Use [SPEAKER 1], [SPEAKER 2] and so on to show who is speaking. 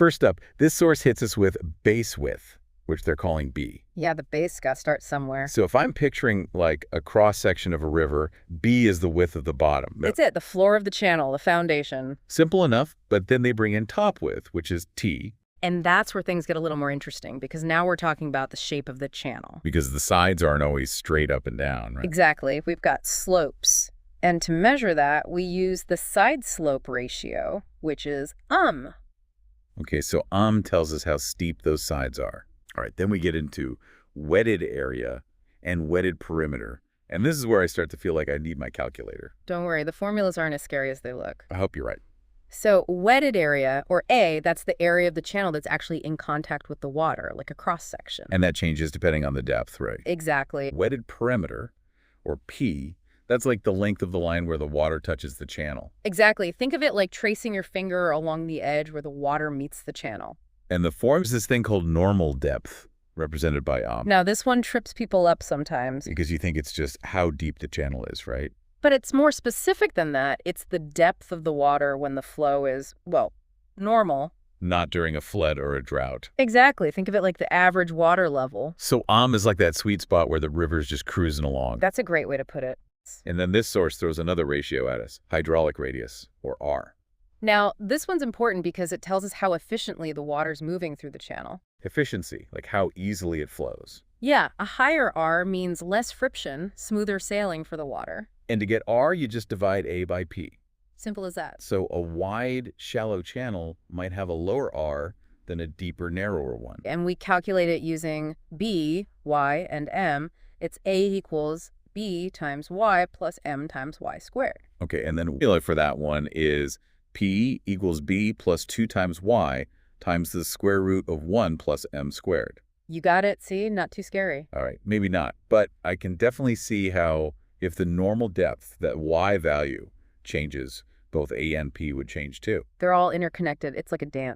[SPEAKER 1] First up, this source hits us with base width, which they're calling B.
[SPEAKER 2] Yeah, the base got to start somewhere.
[SPEAKER 1] So if I'm picturing like a cross-section of a river, B is the width of the bottom.
[SPEAKER 2] It's the floor of the channel, the foundation.
[SPEAKER 1] Simple enough, but then they bring in top width, which is T.
[SPEAKER 2] And that's where things get a little more interesting, because now we're talking about the shape of the channel.
[SPEAKER 1] Because the sides aren't always straight up and down, right?
[SPEAKER 2] Exactly. We've got slopes. And to measure that, we use the side slope ratio, which is
[SPEAKER 1] Okay, so tells us how steep those sides are. All right, then we get into wetted area and wetted perimeter. And this is where I start to feel like I need my calculator.
[SPEAKER 2] Don't worry, the formulas aren't as scary as they look.
[SPEAKER 1] I hope you're right.
[SPEAKER 2] So wetted area, or A, that's the area of the channel that's actually in contact with the water, like a cross-section.
[SPEAKER 1] And that changes depending on the depth, right?
[SPEAKER 2] Exactly.
[SPEAKER 1] Wetted perimeter, or P, that's like the length of the line where the water touches the channel.
[SPEAKER 2] Exactly. Think of it like tracing your finger along the edge where the water meets the channel.
[SPEAKER 1] And the form is this thing called normal depth, represented by
[SPEAKER 2] Now, this one trips people up sometimes.
[SPEAKER 1] because you think it's just how deep the channel is, right?
[SPEAKER 2] But it's more specific than that. It's the depth of the water when the flow is, well, normal.
[SPEAKER 1] Not during a flood or a drought.
[SPEAKER 2] Exactly. Think of it like the average water level.
[SPEAKER 1] So is like that sweet spot where the river's just cruising along.
[SPEAKER 2] That's a great way to put it.
[SPEAKER 1] And then this source throws another ratio at us, hydraulic radius, or R.
[SPEAKER 2] Now, this one's important because it tells us how efficiently the water's moving through the channel.
[SPEAKER 1] Efficiency, like how easily it flows.
[SPEAKER 2] Yeah, a higher R means less friction, smoother sailing for the water.
[SPEAKER 1] And to get R, you just divide A by P.
[SPEAKER 2] Simple as that.
[SPEAKER 1] So a wide, shallow channel might have a lower R than a deeper, narrower one.
[SPEAKER 2] And we calculate it using B, Y, and M. It's A equals B times Y plus M times Y squared.
[SPEAKER 1] Okay, and then formula for that one is P equals B plus 2 times Y times the square root of 1 plus M squared.
[SPEAKER 2] You got it, see? Not too scary.
[SPEAKER 1] All right, maybe not, but I can definitely see how if the normal depth, that Y value, changes, both A and P would change too.
[SPEAKER 2] They're all interconnected. It's like a dance.